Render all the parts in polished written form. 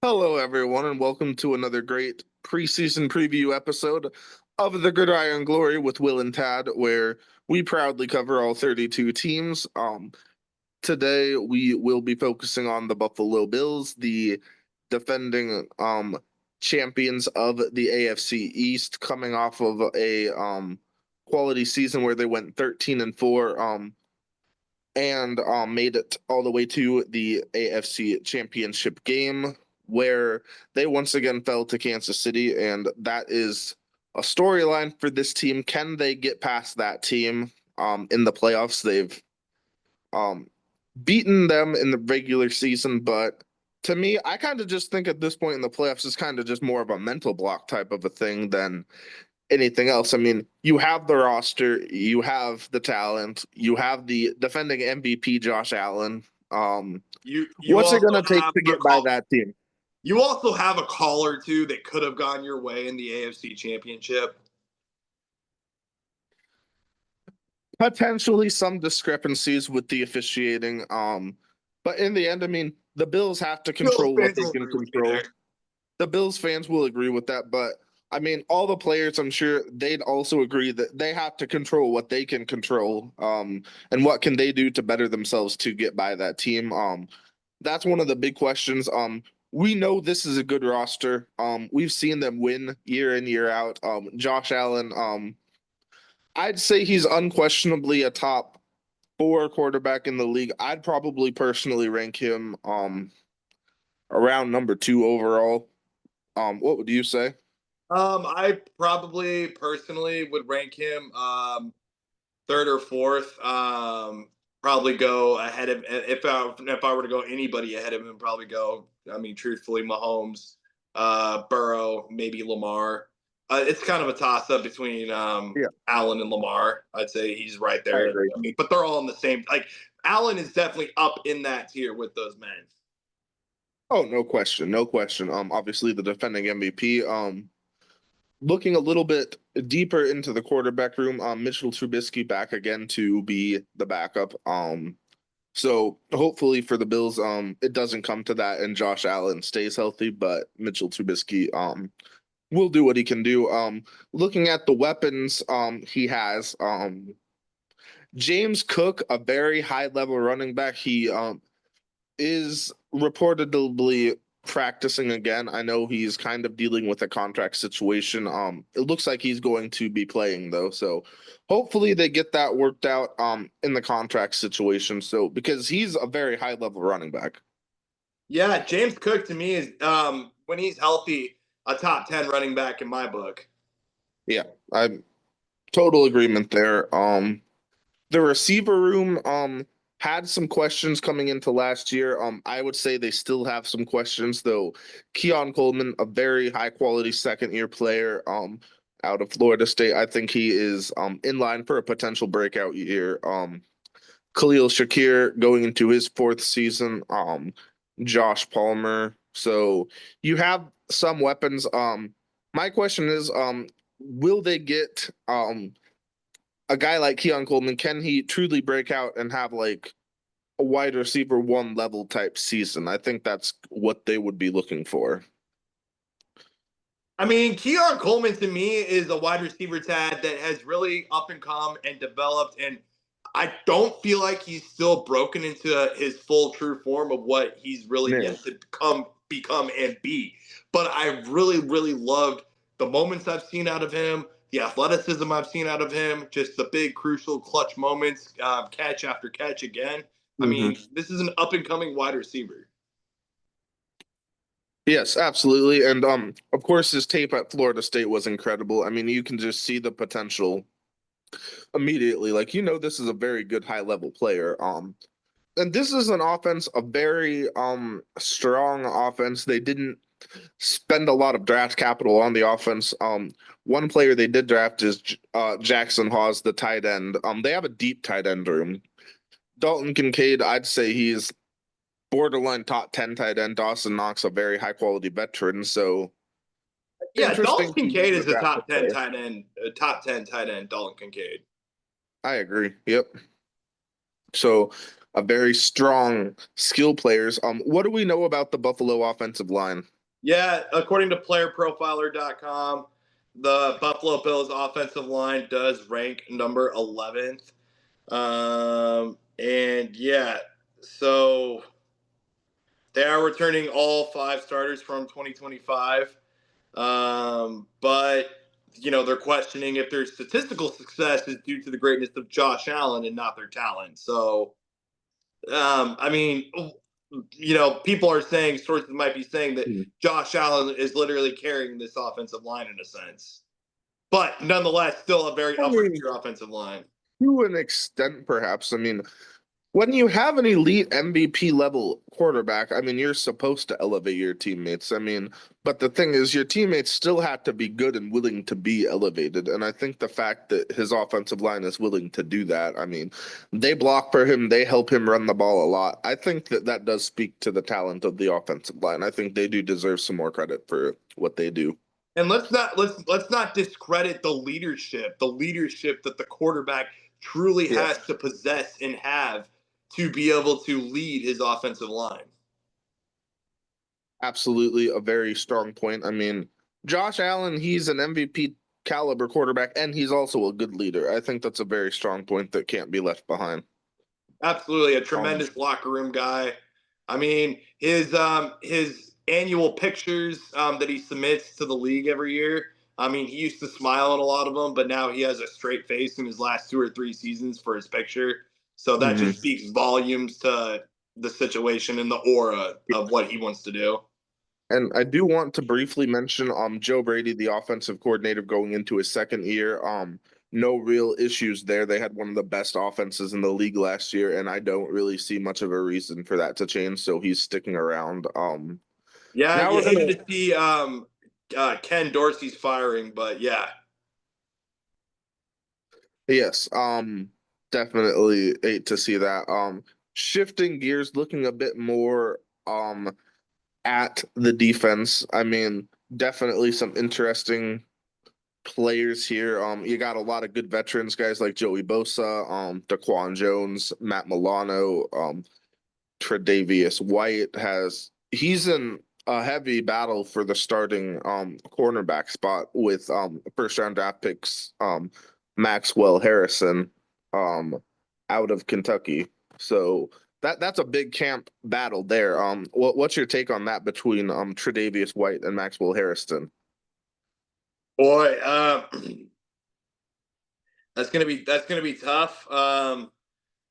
Hello, everyone, and welcome to another great preseason preview episode of the Gridiron Glory with Will and Tad, where we proudly cover all 32 teams. Today, we will be focusing on the Buffalo Bills, the defending champions of the AFC East, coming off of a quality season where they went 13-4. And made it all the way to the AFC Championship game, where they once again fell to Kansas City, and that is a storyline for this team. Can they get past that team in the playoffs? They've um, beaten them in the regular season, but to me, I kind of just think at this point in the playoffs is kind of just more of a mental block type of a thing than anything else. I mean, you have the roster, you have the talent, you have the defending MVP Josh Allen. You What's it also going to take have to a get by call. that team? You also have a call or two that could have gone your way in the AFC Championship. Potentially some discrepancies with the officiating. But in the end, I mean, the Bills have to Bills control what fans they will can agree with me there. control. The Bills fans will agree with that, but I mean, all the players, I'm sure they'd also agree that they have to control what they can control, and what can they do to better themselves to get by that team. That's one of the big questions. We know this is a good roster. We've seen them win year in, year out. Josh Allen, I'd say he's unquestionably a top four quarterback in the league. I'd probably personally rank him around number two overall. What would you say? I probably personally would rank him third or fourth. Probably go ahead of if I were to go anybody ahead of him, probably go. I mean, truthfully, Mahomes, Burrow, maybe Lamar. It's kind of a toss up between Yeah, Allen and Lamar. I'd say he's right I there. agree. I mean, but they're all in the same. Like Allen is definitely up in that tier with those men. Oh, no question, no question. Obviously the defending MVP. Looking a little bit deeper into the quarterback room, Mitchell Trubisky back again to be the backup. So hopefully for the Bills, it doesn't come to that and Josh Allen stays healthy, but Mitchell Trubisky, will do what he can do. Looking at the weapons, he has, James Cook, a very high level running back. He, is reportedly practicing again. I know he's kind of dealing with a contract situation. It looks like he's going to be playing though, so hopefully they get that worked out in the contract situation. So because he's a very high level running back. Yeah, James Cook to me is when he's healthy, a top 10 running back in my book. Yeah, I'm total agreement there. The receiver room had some questions coming into last year. I would say they still have some questions though. Keon Coleman, a very high quality second year player out of Florida State. I think he is in line for a potential breakout year. Khalil Shakir going into his fourth season. Josh Palmer. So you have some weapons. My question is, will they get a guy like Keon Coleman, can he truly break out and have like a wide receiver one level type season? I think that's what they would be looking for. I mean, Keon Coleman to me is a wide receiver tad that has really up and come and developed, and I don't feel like he's still broken into his full true form of what he's really Yeah. yet to become and be. But I really loved the moments I've seen out of him, the athleticism I've seen out of him, just the big crucial clutch moments, catch after catch again. I Hmm. mean, this is an up and coming wide receiver. Yes, absolutely. And of course his tape at Florida State was incredible. I mean, you can just see the potential immediately. Like, this is a very good high level player. And this is an offense, a very strong offense. They didn't spend a lot of draft capital on the offense. One player they did draft is Jackson Hawes, the tight end. They have a deep tight end room. Dalton Kincaid, I'd say he's borderline top 10 tight end. Dawson Knox, a very high quality veteran. So Yeah, Dalton interesting Kincaid to is a draft this top 10 player. tight end, top 10 tight end, Dalton Kincaid. I agree. Yep. So a very strong skill players. What do we know about the Buffalo offensive line? Yeah, according to playerprofiler.com, the Buffalo Bills offensive line does rank number 11th. And yeah, so they are returning all five starters from 2025. But they're questioning if their statistical success is due to the greatness of Josh Allen and not their talent. So, I mean, people are saying, sources might be saying that Hmm. Josh Allen is literally carrying this offensive line in a sense, but nonetheless, still a very I upper mean, tier offensive line. to an extent, perhaps. I mean, when you have an elite MVP level quarterback, I mean, you're supposed to elevate your teammates. I mean, but the thing is, your teammates still have to be good and willing to be elevated. And I think the fact that his offensive line is willing to do that, I mean, they block for him, they help him run the ball a lot. I think that that does speak to the talent of the offensive line. I think they do deserve some more credit for what they do. And let's not discredit the leadership that the quarterback truly Yeah, has to possess and have to be able to lead his offensive line. absolutely a very strong point. I mean, Josh Allen, he's an MVP caliber quarterback, and he's also a good leader. I think that's a very strong point that can't be left behind. Absolutely, a Um, tremendous locker room guy. I mean, his annual pictures that he submits to the league every year. I mean, he used to smile in a lot of them, but now he has a straight face in his last 2 or 3 seasons for his picture. So that just mhm. speaks volumes to the situation and the aura of what he wants to do. And I do want to briefly mention Joe Brady, the offensive coordinator going into his second year. No real issues there. They had one of the best offenses in the league last year, and I don't really see much of a reason for that to change. So he's sticking around. Yeah, Now you we're hated gonna to see Ken Dorsey's firing, but yeah. Yes, definitely hate to see that. Shifting gears, looking a bit more at the defense. I mean, definitely some interesting players here. You got a lot of good veterans, guys like Joey Bosa, Daquan Jones, Matt Milano, Tre'Davious White has he's in a heavy battle for the starting cornerback spot with first round draft picks Maxwell Harrison out of Kentucky. So that's a big camp battle there. What's your take on that between Tre'Davious White and Maxwell Harrison? Boy, that's gonna be tough. I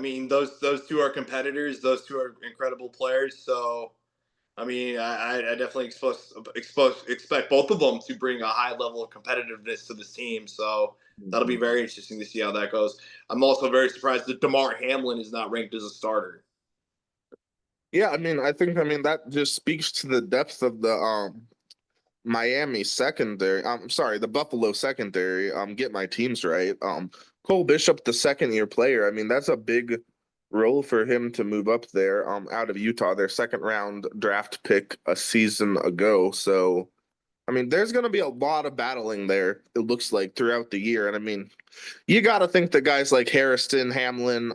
mean, those two are competitors. Those two are incredible players. So, I mean, I definitely expect both of them to bring a high level of competitiveness to this team. So that'll be Mhm. very interesting to see how that goes. I'm also very surprised that Damar Hamlin is not ranked as a starter. Yeah, I mean that just speaks to the depth of the Miami secondary. I'm sorry, the Buffalo secondary. Get my teams right. Cole Bishop, the second year player. I mean, that's a big role for him to move up there. Out of Utah, their second round draft pick a season ago. So, I mean, there's going to be a lot of battling there. It looks like throughout the year, and I mean, you got to think that guys like Harrison, Hamlin,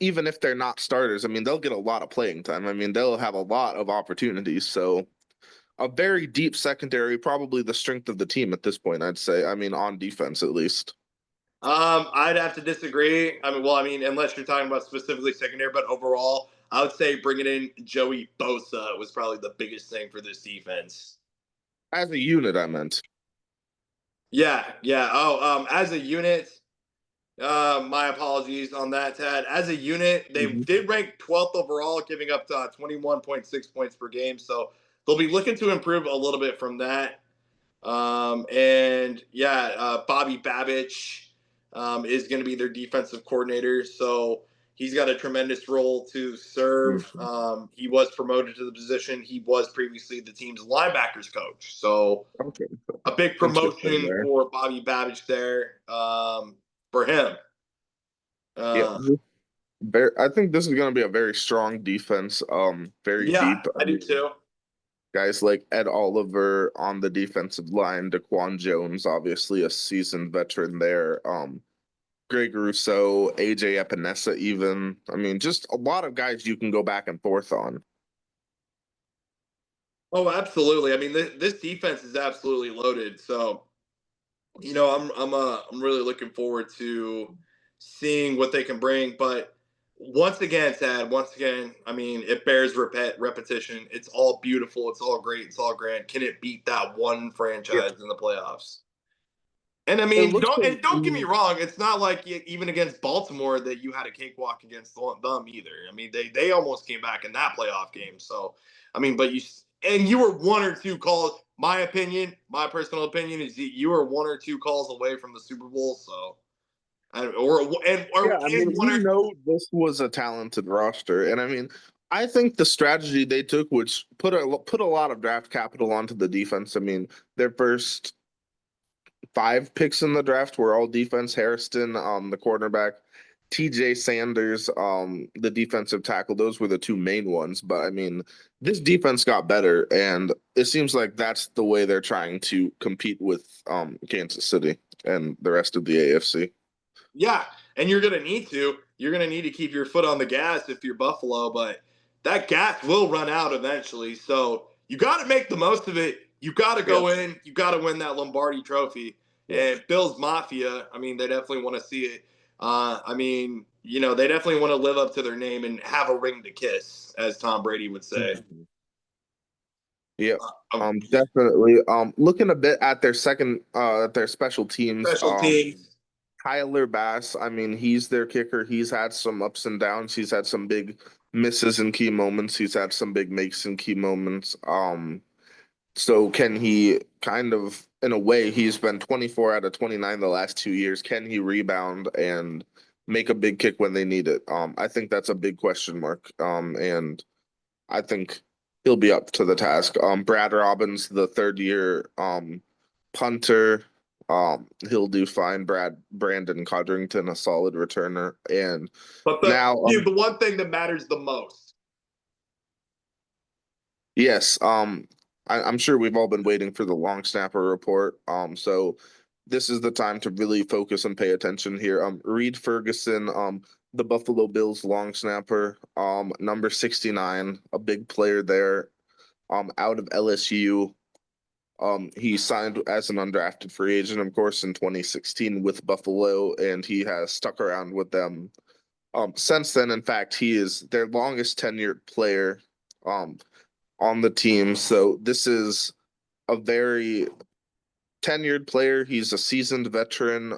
even if they're not starters, I mean, they'll get a lot of playing time. I mean, they'll have a lot of opportunities. So a very deep secondary, probably the strength of the team at this point, I'd say. I mean, on defense at least. I'd have to disagree. I mean, well, I mean, unless you're talking about specifically secondary, but overall, I would say bringing in Joey Bosa was probably the biggest thing for this defense. As a unit, I meant. Yeah, yeah. Oh, as a unit, my apologies on that, Tad. As a unit, they Mhm. did rank 12th overall, giving up 21.6 points per game. So they'll be looking to improve a little bit from that. And yeah, Bobby Babich is going to be their defensive coordinator. So he's got a tremendous role to serve. Mhm. He was promoted to the position. He was previously the team's linebackers coach. So Okay, a big interesting promotion there. for Bobby Babich there for him. Yeah, Uh, I think this is going to be a very strong defense. Very yeah, deep. I I do mean, too. guys like Ed Oliver on the defensive line, Daquan Jones, obviously a seasoned veteran there. Greg Rousseau, AJ Epinesa, even. I mean, just a lot of guys you can go back and forth on. Oh, absolutely. I mean, this defense is absolutely loaded. So, I'm really looking forward to seeing what they can bring. But once again, Tad, once again, I mean, it bears repetition. It's all beautiful. It's all great. It's all grand. Can it beat that one Yeah. franchise in the playoffs? And I It mean, looks like, don't get me wrong. It's not like even against Baltimore that you had a cakewalk against them either. I mean, they almost came back in that playoff game. So, I mean, but you were one or two calls. My opinion, my personal opinion is you were one or two calls away from the Super Bowl. So, or yeah, I mean, and one we or know this was a talented roster, and I mean, I think the strategy they took, which put a lot of draft capital onto the defense. I mean, their first five picks in the draft were all defense. Harrison, the cornerback, TJ Sanders, the defensive tackle. Those were the two main ones. But I mean, this defense got better, and it seems like that's the way they're trying to compete with Kansas City and the rest of the AFC. Yeah, and you're gonna need to. You're gonna need to keep your foot on the gas if you're Buffalo, but that gas will run out eventually. So you got to make the most of it. You got to Yeah. go in. You got to win that Lombardi Trophy. Yeah. And Bills Mafia, I mean, they definitely want to see it. I mean, they definitely want to live up to their name and have a ring to kiss, as Tom Brady would say. Mhm. Yeah. Um, Definitely. Looking a bit at their at their special teams. Special teams. Tyler Bass, I mean, he's their kicker. He's had some ups and downs. He's had some big misses in key moments. He's had some big makes in key moments. So can he kind of, in a way, he's been 24 out of 29 the last 2 years. Can he rebound and make a big kick when they need it? I think that's a big question mark. And I think he'll be up to the task. Brad Robbins, the third year punter, he'll do fine. Brandon Codrington, a solid returner, and But now the one thing that matters the most. yes, I'm sure we've all been waiting for the long snapper report. So this is the time to really focus and pay attention here. Reed Ferguson, the Buffalo Bills long snapper, number 69, a big player there, out of LSU. He signed as an undrafted free agent, of course, in 2016 with Buffalo, and he has stuck around with them since then. In fact, he is their longest tenured player um, on the team. So this is a very tenured player. He's a seasoned veteran,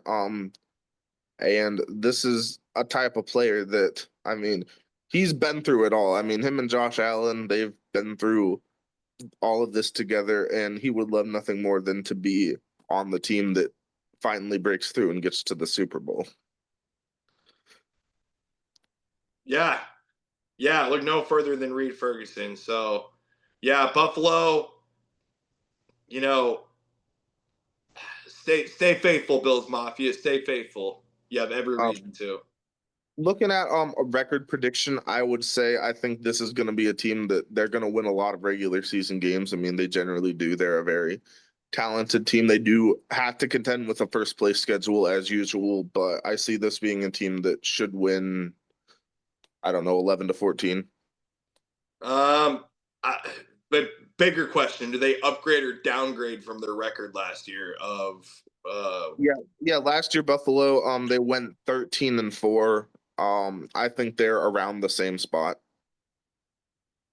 and this is a type of player that, I mean, he's been through it all. I mean, him and Josh Allen, they've been through all of this together, and he would love nothing more than to be on the team that finally breaks through and gets to the Super Bowl. Yeah, yeah. Look no further than Reed Ferguson. So, yeah, Buffalo. You know, stay faithful, Bills Mafia. Stay faithful. You have every Um, reason to. Looking at a record prediction, I would say I think this is going to be a team that they're going to win a lot of regular season games. I mean, they generally do. They're a very talented team. They do have to contend with a first place schedule as usual, but I see this being a team that should win, I don't know, 11 to 14. Um, I, but bigger question: do they upgrade or downgrade from their record last year of? Yeah, yeah. Last year, Buffalo, they went 13-4. I think they're around the same spot.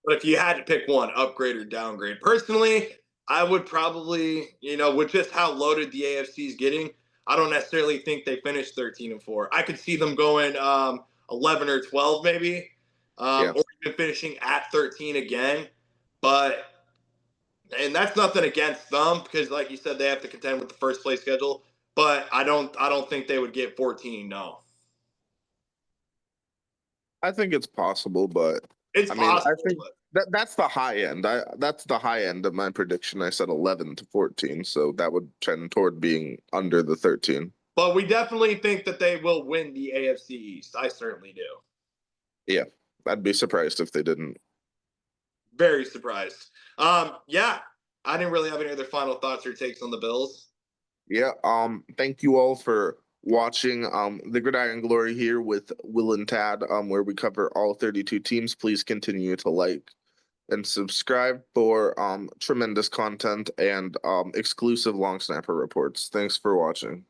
But if you had to pick one, upgrade or downgrade, personally, I would probably, with just how loaded the AFC is getting, I don't necessarily think they finished 13-4. I could see them going 11 or 12, maybe, Yeah, or even finishing at 13 again. But and that's nothing against them because, like you said, they have to contend with the first place schedule. But I don't think they would get 14. No, I think it's possible, but it's I mean, I possible, think but that's the high end. That's the high end of my prediction. I said 11 to 14, so that would trend toward being under the 13. we definitely think that they will win the AFC East. I certainly do. Yeah, I'd be surprised if they didn't. Very surprised. Yeah, I didn't really have any other final thoughts or takes on the Bills. Yeah, thank you all for watching the Gridiron Glory here with Will and Tad, where we cover all 32 teams. Please continue to like and subscribe for tremendous content and exclusive long snapper reports. Thanks for watching.